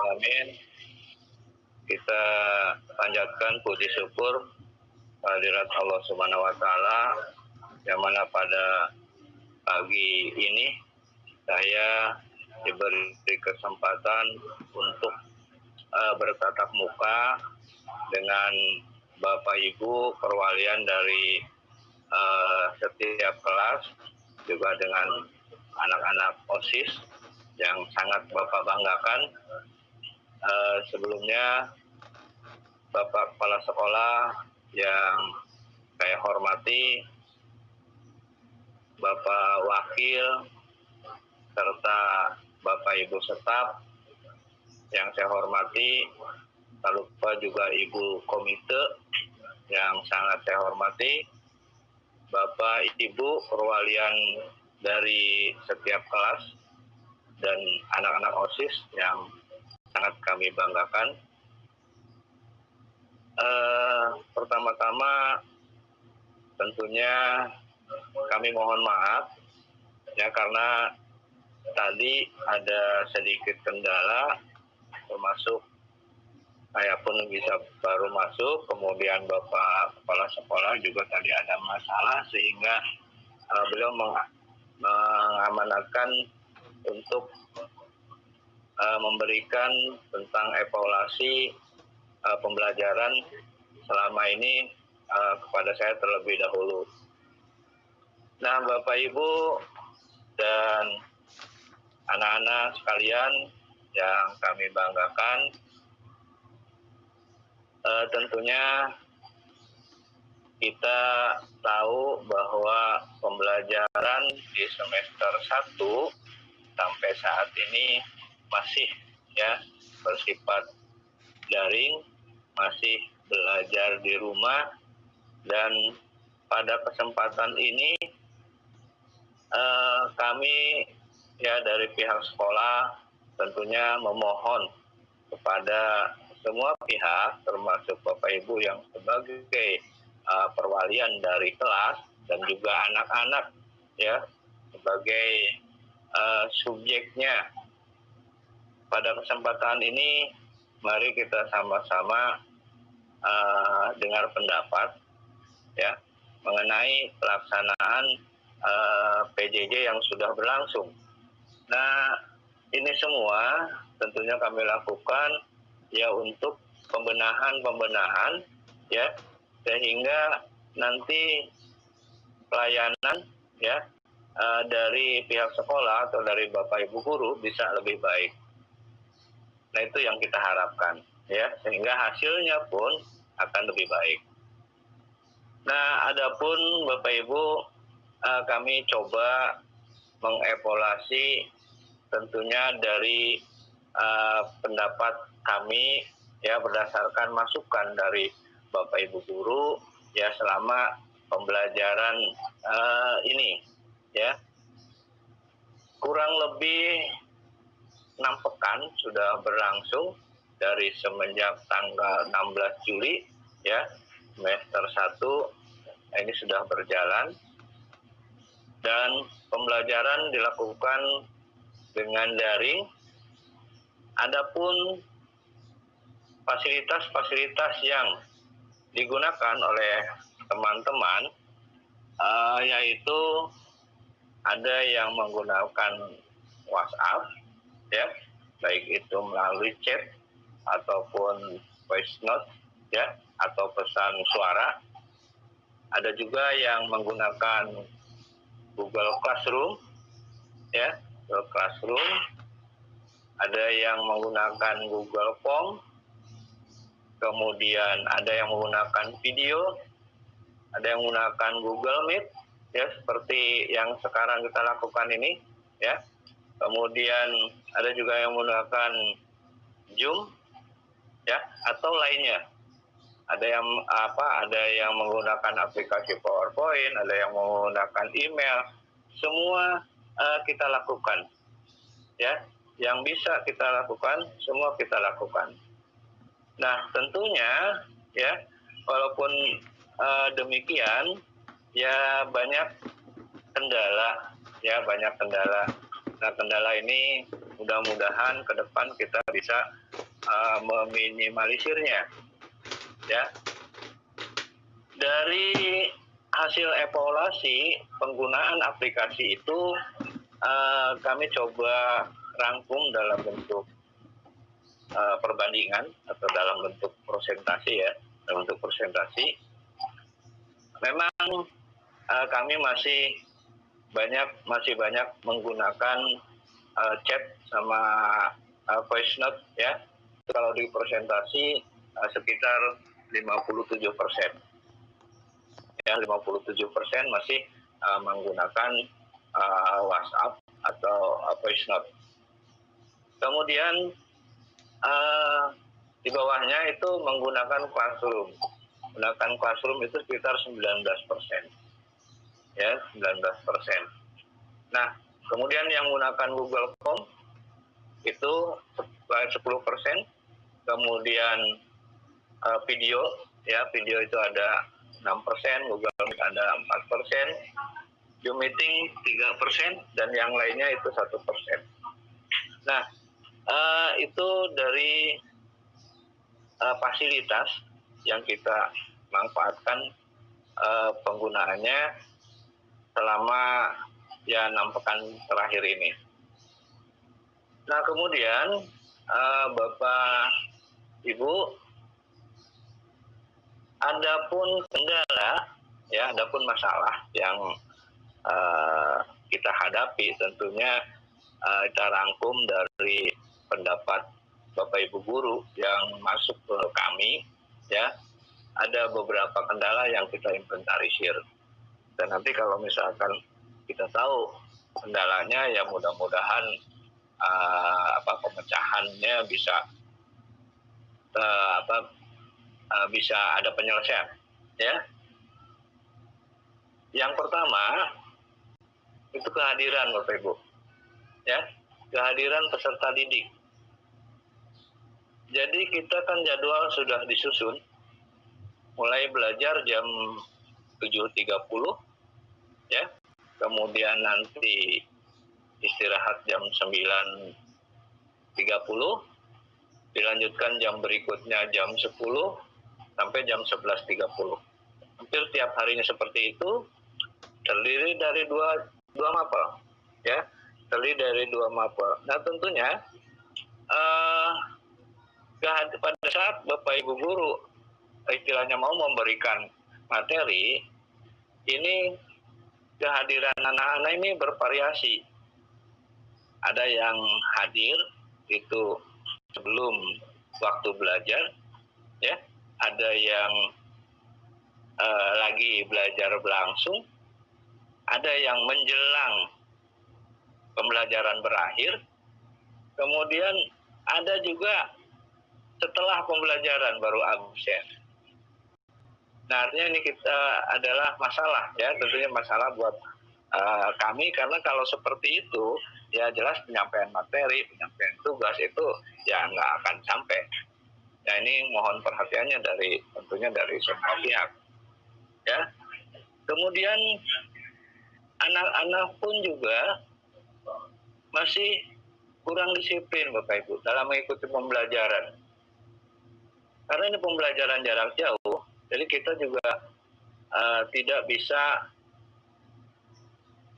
alamin. Kita panjatkan puji syukur kehadirat Allah Subhanahu wa taala yang mana pada pagi ini saya diberi kesempatan untuk bertatap muka dengan Bapak Ibu perwalian dari setiap kelas, juga dengan anak-anak OSIS yang sangat Bapak banggakan. Sebelumnya Bapak Kepala Sekolah yang saya hormati, Bapak Wakil, serta Bapak Ibu Staf yang saya hormati, tak lupa juga Ibu Komite yang sangat saya hormati, Bapak Ibu perwalian dari setiap kelas, dan anak-anak OSIS yang sangat kami banggakan. Pertama-tama tentunya kami mohon maaf ya, karena tadi ada sedikit kendala, termasuk saya pun bisa baru masuk, kemudian Bapak Kepala Sekolah juga tadi ada masalah, sehingga beliau mengamanatkan untuk memberikan tentang evaluasi pembelajaran selama ini kepada saya terlebih dahulu. Nah, Bapak Ibu dan anak-anak sekalian yang kami banggakan, tentunya kita tahu bahwa pembelajaran di semester 1 sampai saat ini masih ya bersifat daring, masih belajar di rumah, dan pada kesempatan ini kami ya dari pihak sekolah tentunya memohon kepada semua pihak, termasuk Bapak Ibu yang sebagai perwalian dari kelas dan juga anak-anak ya sebagai subjeknya. Pada kesempatan ini mari kita sama-sama dengar pendapat ya mengenai pelaksanaan PJJ yang sudah berlangsung. Nah, ini semua tentunya kami lakukan ya untuk pembenahan ya, sehingga nanti pelayanan ya dari pihak sekolah atau dari Bapak Ibu guru bisa lebih baik. Nah, itu yang kita harapkan ya, sehingga hasilnya pun akan lebih baik. Nah, adapun Bapak Ibu, kami coba mengevaluasi tentunya dari pendapat kami ya berdasarkan masukan dari Bapak Ibu guru ya selama pembelajaran ini ya kurang lebih 6 pekan sudah berlangsung dari semenjak tanggal 16 Juli ya semester 1 ini sudah berjalan, dan pembelajaran dilakukan dengan daring. Adapun fasilitas-fasilitas yang digunakan oleh teman-teman yaitu ada yang menggunakan WhatsApp ya, baik itu melalui chat ataupun voice note ya atau pesan suara. Ada juga yang menggunakan Google Classroom ya, Google Classroom. Ada yang menggunakan Google Form, kemudian ada yang menggunakan video, ada yang menggunakan Google Meet ya seperti yang sekarang kita lakukan ini ya. Kemudian ada juga yang menggunakan Zoom ya atau lainnya. Ada yang menggunakan aplikasi PowerPoint, ada yang menggunakan email. Semua kita lakukan ya. Yang bisa kita lakukan, semua kita lakukan. Nah, tentunya ya walaupun demikian ya banyak kendala. Nah, kendala ini mudah-mudahan ke depan kita bisa meminimalisirnya. Ya, dari hasil evaluasi penggunaan aplikasi itu kami coba rangkum dalam bentuk perbandingan atau dalam bentuk persentase ya, dalam bentuk persentase. Memang kami masih banyak menggunakan chat sama voice note ya. Kalau di persentase sekitar 57%. Ya, 57% masih menggunakan WhatsApp atau voice note. Kemudian di bawahnya itu menggunakan Classroom. Menggunakan Classroom itu sekitar 19%. Ya, 19%. Nah, kemudian yang menggunakan Google Form itu 10%. Kemudian video, ya video itu ada 6%, Google Meet ada 4%, Zoom Meeting 3%, dan yang lainnya itu 1%. Nah, itu dari fasilitas yang kita manfaatkan penggunaannya selama ya 6 pekan terakhir ini. Nah, kemudian Bapak Ibu, adapun kendala ya, adapun masalah yang kita hadapi tentunya kita rangkum dari pendapat Bapak Ibu guru yang masuk ke kami ya. Ada beberapa kendala yang kita inventarisir. Dan nanti kalau misalkan kita tahu kendalanya, ya mudah-mudahan pemecahannya bisa bisa ada penyelesaian ya. Yang pertama itu kehadiran Bapak Ibu ya, kehadiran peserta didik. Jadi kita kan jadwal sudah disusun, mulai belajar jam 7.30 ya, kemudian nanti istirahat jam 9.30, dilanjutkan jam berikutnya jam 10 sampai jam 11.30. Hampir tiap harinya seperti itu, terdiri dari dua mapel ya, terdiri dari 2 mapel. Nah, tentunya pada saat Bapak Ibu guru istilahnya mau memberikan materi, ini kehadiran anak-anak ini bervariasi. Ada yang hadir itu sebelum waktu belajar ya, ada yang lagi belajar berlangsung, ada yang menjelang pembelajaran berakhir, kemudian ada juga setelah pembelajaran baru absen. Nah, artinya ini kita adalah masalah ya, tentunya masalah buat kami, karena kalau seperti itu ya jelas penyampaian materi, penyampaian tugas itu ya nggak akan sampai. Nah, ini mohon perhatiannya tentunya dari semua pihak ya. Kemudian anak-anak pun juga masih kurang disiplin Bapak Ibu dalam mengikuti pembelajaran. Karena ini pembelajaran jarak jauh, jadi kita juga tidak bisa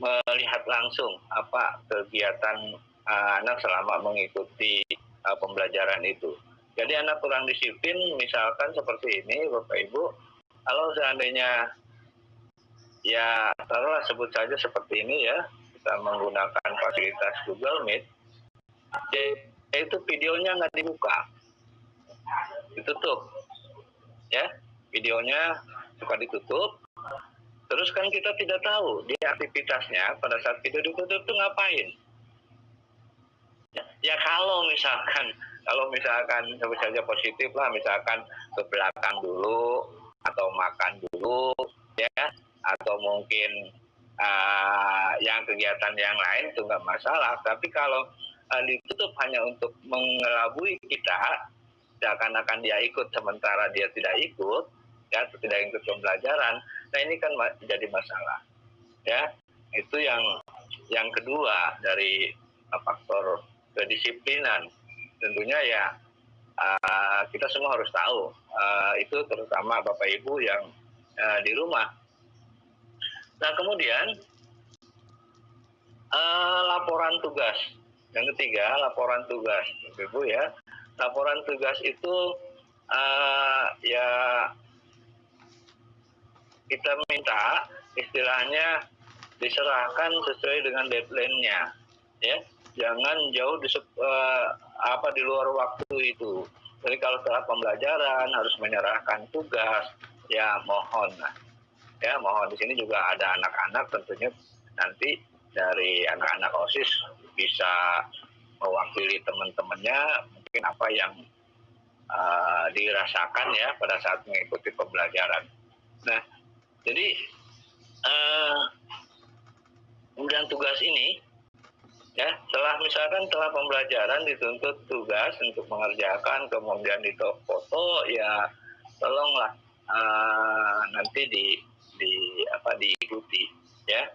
melihat langsung apa kegiatan anak selama mengikuti pembelajaran itu. Jadi anak kurang disiplin, misalkan seperti ini Bapak Ibu, kalau seandainya ya taruhlah sebut saja seperti ini ya, kita menggunakan fasilitas Google Meet, itu videonya nggak dibuka, ditutup ya, videonya suka ditutup. Terus kan kita tidak tahu dia aktivitasnya pada saat video ditutup itu ngapain. Ya kalau misalkan sebut saja positif lah, misalkan ke belakang dulu atau makan dulu ya, atau mungkin yang kegiatan yang lain itu nggak masalah. Tapi kalau ditutup hanya untuk mengelabui kita, seakan-akan dia ikut sementara dia tidak ikut ya, atau tidak ikut pembelajaran. Nah, ini kan jadi masalah ya. Itu yang kedua dari faktor kedisiplinan. Tentunya ya kita semua harus tahu, itu terutama Bapak Ibu yang di rumah. Nah, kemudian laporan tugas. Yang ketiga, laporan tugas, Bapak Ibu ya. Laporan tugas itu ya kita minta istilahnya diserahkan sesuai dengan deadline-nya, ya. Jangan jauh di luar waktu itu. Jadi kalau setelah pembelajaran harus menyerahkan tugas, ya mohon, ya mohon. Di sini juga ada anak-anak, tentunya nanti dari anak-anak OSIS bisa mewakili teman-temannya mungkin apa yang dirasakan ya pada saat mengikuti pembelajaran. Nah, jadi kemudian tugas ini ya setelah pembelajaran dituntut tugas untuk mengerjakan, kemudian foto, ya tolonglah nanti diikuti ya.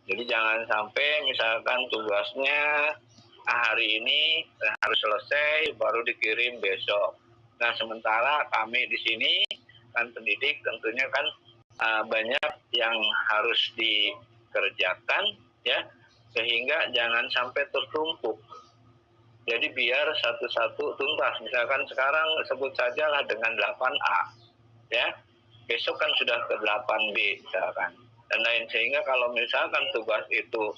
Jadi jangan sampai misalkan tugasnya hari ini harus selesai baru dikirim besok. Nah, sementara kami di sini kan pendidik tentunya kan banyak yang harus dikerjakan ya, sehingga jangan sampai tertumpuk. Jadi biar satu-satu tuntas. Misalkan sekarang sebut sajalah dengan 8A ya. Besok kan sudah ke 8B misalkan. Dan lain, sehingga kalau misalkan tugas itu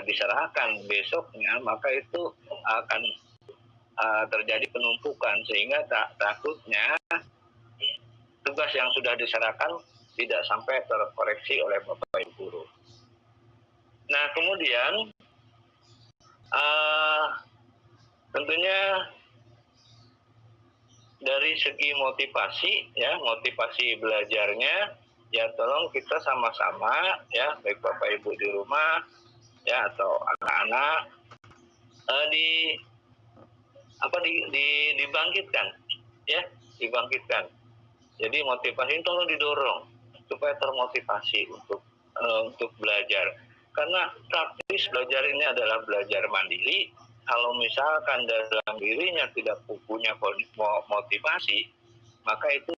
diserahkan besoknya, maka itu akan terjadi penumpukan, sehingga takutnya tugas yang sudah diserahkan tidak sampai terkoreksi oleh Bapak Ibu guru. Nah, kemudian tentunya dari segi motivasi ya, motivasi belajarnya ya tolong kita sama-sama ya, baik Bapak Ibu di rumah ya atau anak-anak dibangkitkan ya, dibangkitkan. Jadi motivasi tolong didorong supaya termotivasi untuk belajar. Karena praktis belajar ini adalah belajar mandiri. Kalau misalkan dalam dirinya tidak punya motivasi, maka itu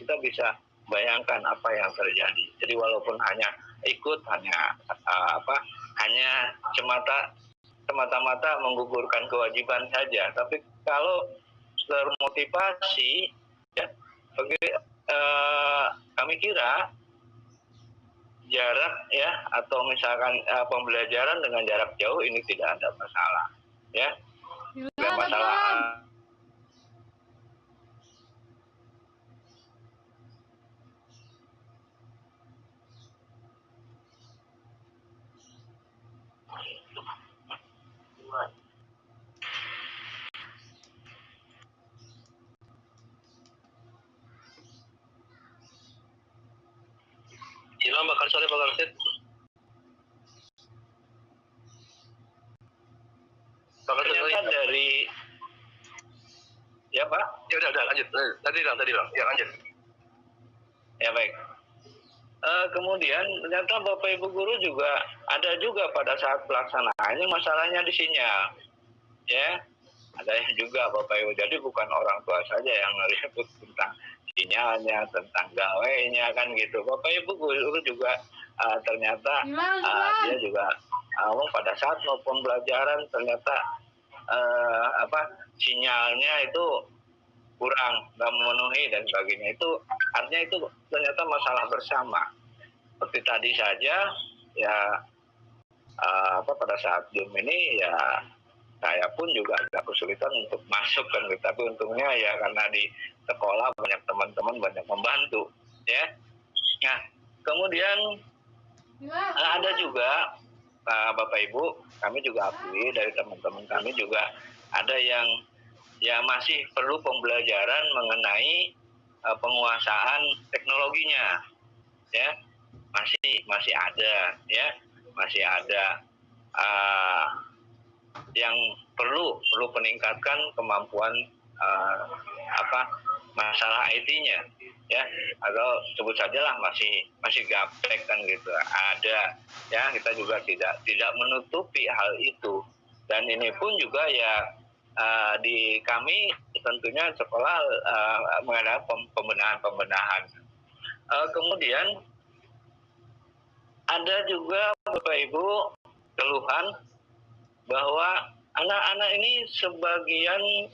kita bisa bayangkan apa yang terjadi. Jadi walaupun hanya ikut, hanya semata-mata menggugurkan kewajiban saja, tapi kalau termotivasi, ya, kami kira jarak ya atau misalkan pembelajaran dengan jarak jauh ini tidak ada masalah ya, tidak masalah. Silang bakal sore bakal set. Ternyata dari ya Pak. Ya udah lanjut. Tadi bilang. Ya lanjut. Ya baik. Kemudian ternyata Bapak Ibu guru juga ada juga pada saat pelaksanaannya masalahnya di sinyal. Ya. Ada juga Bapak Ibu. Jadi bukan orang tua saja yang ribut tentang sinyalnya, tentang gawainya kan gitu. Bapak Ibu guru juga ternyata dia juga pada saat mau pembelajaran ternyata sinyalnya itu kurang, nggak memenuhi dan sebagainya. Itu artinya itu ternyata masalah bersama. Seperti tadi saja ya pada saat Zoom ini ya saya pun juga agak kesulitan untuk masuk kan, tapi untungnya ya karena di sekolah banyak teman-teman banyak membantu ya. Nah, kemudian ada juga Bapak Ibu, kami juga akui dari teman-teman kami juga ada yang ya masih perlu pembelajaran mengenai penguasaan teknologinya ya, masih ada ya, masih ada yang perlu peningkatkan kemampuan masalah IT-nya ya, atau sebut sajalah masih gaptek kan gitu. Ada ya, kita juga tidak menutupi hal itu, dan ini pun juga ya di kami tentunya sekolah mengadakan pembenahan. Kemudian ada juga Bapak Ibu keluhan bahwa anak-anak ini sebagian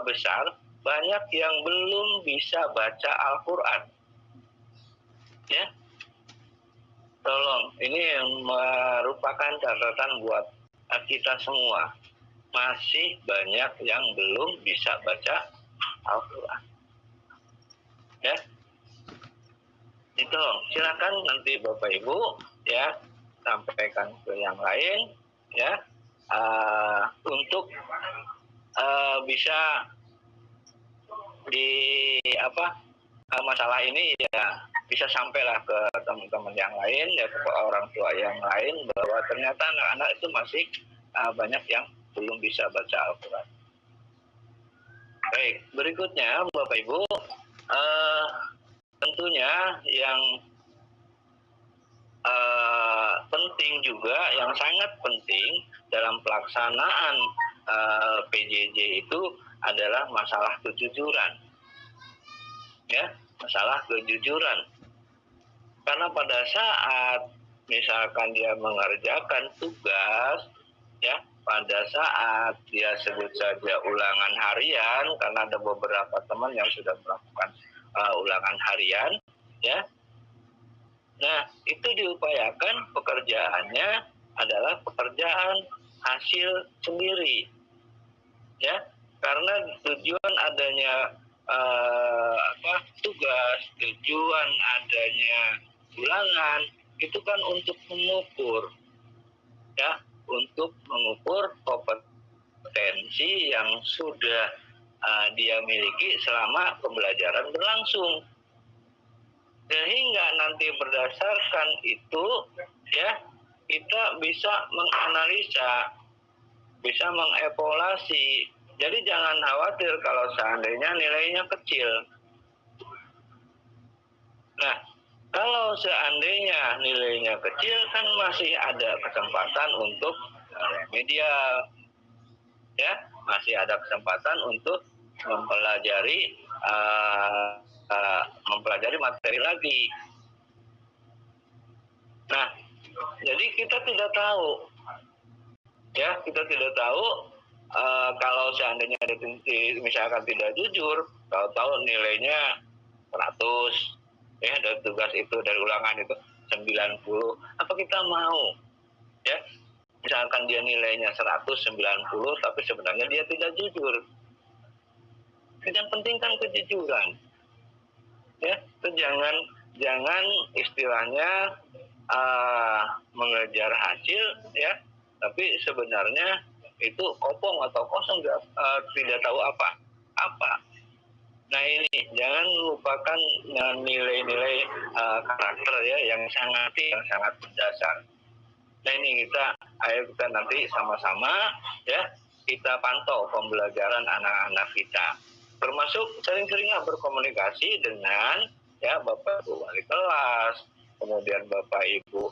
besar banyak yang belum bisa baca Al-Quran. Ya, tolong, ini merupakan catatan buat kita semua. Masih banyak yang belum bisa baca Al-Quran. Ya, itu silakan nanti Bapak Ibu ya sampaikan ke yang lain ya untuk bisa di masalah ini ya bisa sampailah ke teman-teman yang lain ya ke orang tua yang lain bahwa ternyata anak-anak itu masih banyak yang belum bisa baca Al-Quran. Baik, berikutnya Bapak Ibu tentunya yang penting juga, yang sangat penting dalam pelaksanaan PJJ itu adalah masalah kejujuran. Ya, masalah kejujuran. Karena pada saat misalkan dia mengerjakan tugas, ya, pada saat dia sebut saja ulangan harian, karena ada beberapa teman yang sudah melakukan ulangan harian, ya. Nah, itu diupayakan pekerjaannya adalah pekerjaan hasil sendiri, ya, karena tujuan adanya tugas, tujuan adanya ulangan itu kan untuk mengukur, ya, untuk mengukur kompetensi yang sudah dia miliki selama pembelajaran berlangsung. Sehingga nanti berdasarkan itu ya kita bisa menganalisa, bisa mengevaluasi. Jadi jangan khawatir kalau seandainya nilainya kecil. Nah, kalau seandainya nilainya kecil kan masih ada kesempatan untuk remedial. Ya, masih ada kesempatan untuk mempelajari materi lagi. Nah, jadi kita tidak tahu, ya, kita tidak tahu kalau seandainya misalkan tidak jujur, kalau tahu nilainya 100, ya, dari tugas itu, dari ulangan itu 90, apa kita mau, ya? Misalkan dia nilainya 190, tapi sebenarnya dia tidak jujur. Yang penting kan kejujuran. Ya, itu jangan istilahnya mengejar hasil, ya, tapi sebenarnya itu kopong atau kosong, tidak tahu apa. Nah ini jangan lupakan nilai-nilai karakter ya yang sangat mendasar. Nah ini ayo kita nanti sama-sama ya kita pantau pembelajaran anak-anak kita, termasuk sering-seringlah berkomunikasi dengan ya Bapak Ibu wali kelas, kemudian Bapak Ibu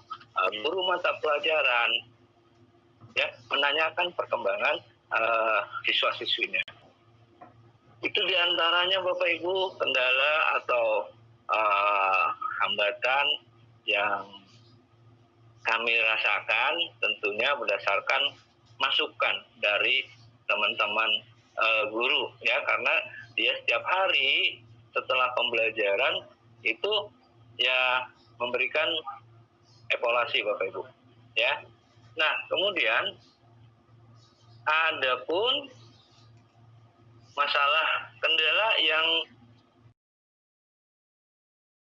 guru mata pelajaran, ya, menanyakan perkembangan siswa-siswinya. Itu diantaranya Bapak Ibu kendala atau hambatan yang kami rasakan tentunya berdasarkan masukan dari teman-teman guru, ya, karena dia setiap hari setelah pembelajaran itu ya memberikan evaluasi Bapak Ibu, ya. Nah, kemudian ada pun masalah kendala yang